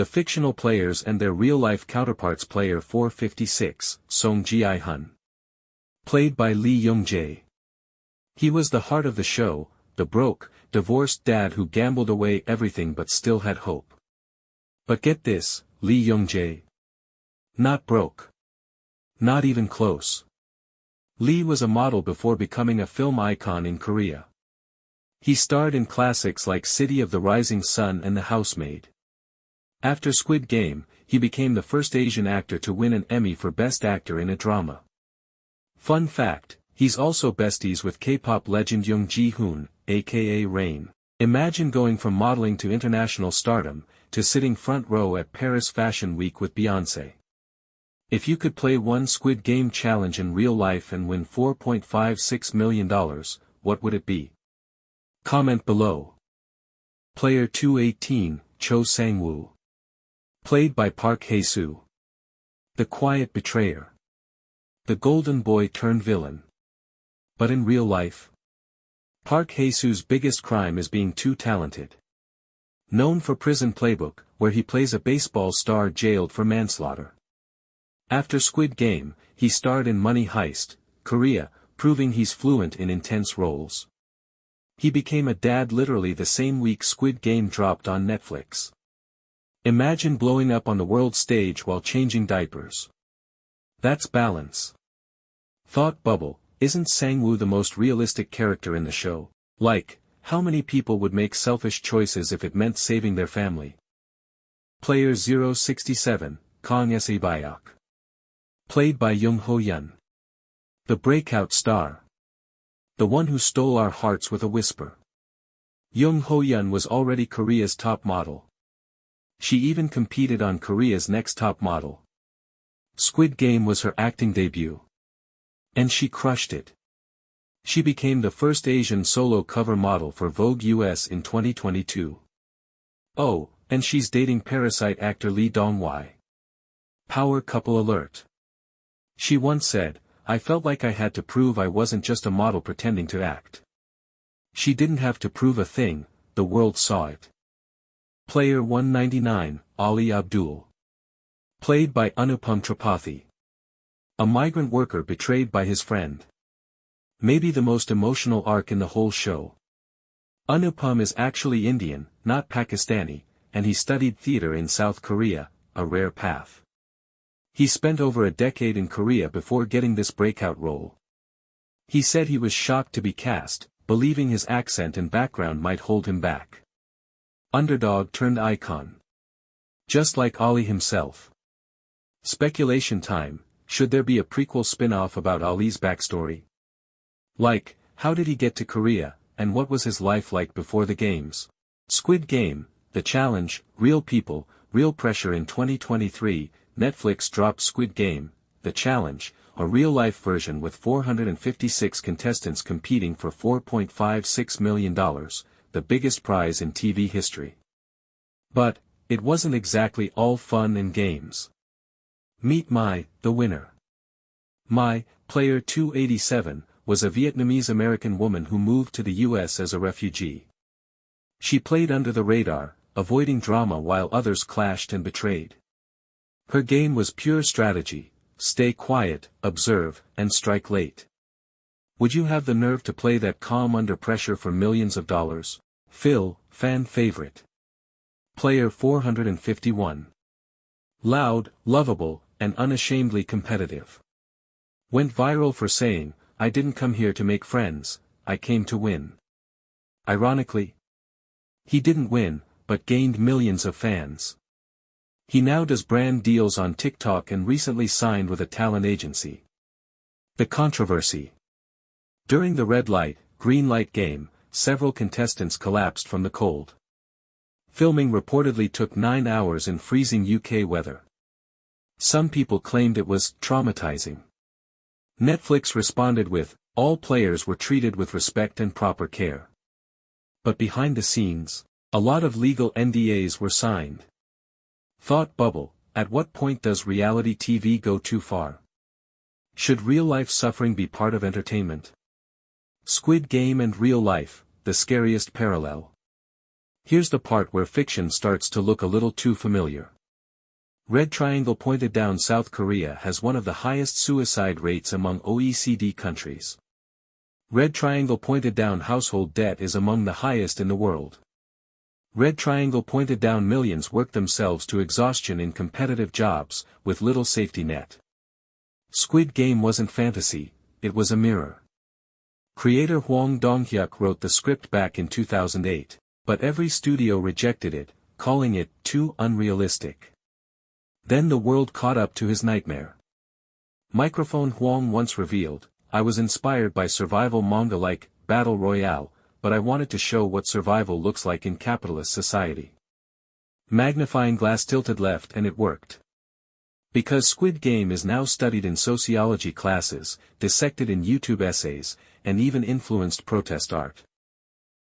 The fictional players and their real-life counterparts. Player 456, Song Ji-hun. Played by Lee Jung-jae. He was the heart of the show, the broke, divorced dad who gambled away everything but still had hope. But get this, Lee Jung-jae. Not broke. Not even close. Lee was a model before becoming a film icon in Korea. He starred in classics like City of the Rising Sun and The Housemaid. After Squid Game, he became the first Asian actor to win an Emmy for Best Actor in a Drama. Fun fact, he's also besties with K-pop legend Jung Ji-hoon, aka Rain. Imagine going from modeling to international stardom, to sitting front row at Paris Fashion Week with Beyoncé. If you could play one Squid Game challenge in real life and win $4.56 million, what would it be? Comment below. Player 218, Cho Sang-woo. Played by Park Hae-soo. The quiet betrayer. The golden boy turned villain. But in real life? Park Hae-soo's biggest crime is being too talented. Known for Prison Playbook, where he plays a baseball star jailed for manslaughter. After Squid Game, he starred in Money Heist, Korea, proving he's fluent in intense roles. He became a dad literally the same week Squid Game dropped on Netflix. Imagine blowing up on the world stage while changing diapers. That's balance. Thought bubble, isn't Sang-woo the most realistic character in the show? Like, how many people would make selfish choices if it meant saving their family? Player 067, Kang Se-byok. Played by Ho-yeon. The breakout star. The one who stole our hearts with a whisper. Ho-yeon was already Korea's top model. She even competed on Korea's Next Top Model. Squid Game was her acting debut. And she crushed it. She became the first Asian solo cover model for Vogue US in 2022. Oh, and she's dating Parasite actor Lee Dong-wai. Power couple alert. She once said, "I felt like I had to prove I wasn't just a model pretending to act." She didn't have to prove a thing, the world saw it. Player 199, Ali Abdul. Played by Anupam Tripathi. A migrant worker betrayed by his friend. Maybe the most emotional arc in the whole show. Anupam is actually Indian, not Pakistani, and he studied theater in South Korea, a rare path. He spent over a decade in Korea before getting this breakout role. He said he was shocked to be cast, believing his accent and background might hold him back. Underdog turned icon. Just like Ali himself. Speculation time, should there be a prequel spin-off about Ali's backstory? Like, how did he get to Korea, and what was his life like before the games? Squid Game, The Challenge, Real People, Real Pressure. In 2023, Netflix dropped Squid Game, The Challenge, a real-life version with 456 contestants competing for $4.56 million, the biggest prize in TV history. But, it wasn't exactly all fun and games. Meet Mai, the winner. Mai, player 287, was a Vietnamese-American woman who moved to the US as a refugee. She played under the radar, avoiding drama while others clashed and betrayed. Her game was pure strategy: stay quiet, observe, and strike late. Would you have the nerve to play that calm under pressure for millions of dollars? Phil, fan favorite. Player 451. Loud, lovable, and unashamedly competitive. Went viral for saying, "I didn't come here to make friends, I came to win." Ironically, he didn't win, but gained millions of fans. He now does brand deals on TikTok and recently signed with a talent agency. The controversy. During the red light, green light game, several contestants collapsed from the cold. Filming reportedly took 9 hours in freezing UK weather. Some people claimed it was traumatizing. Netflix responded with, "All players were treated with respect and proper care." But behind the scenes, a lot of legal NDAs were signed. Thought bubble, at what point does reality TV go too far? Should real-life suffering be part of entertainment? Squid Game and real life, the scariest parallel. Here's the part where fiction starts to look a little too familiar. Red triangle pointed down. South Korea has one of the highest suicide rates among OECD countries. Red triangle pointed down. Household debt is among the highest in the world. Red triangle pointed down. Millions work themselves to exhaustion in competitive jobs, with little safety net. Squid Game wasn't fantasy, it was a mirror. Creator Hwang Dong-hyuk wrote the script back in 2008, but every studio rejected it, calling it too unrealistic. Then the world caught up to his nightmare. Microphone Hwang once revealed, "I was inspired by survival manga like Battle Royale, but I wanted to show what survival looks like in capitalist society." Magnifying glass tilted left and it worked. Because Squid Game is now studied in sociology classes, dissected in YouTube essays, and even influenced protest art.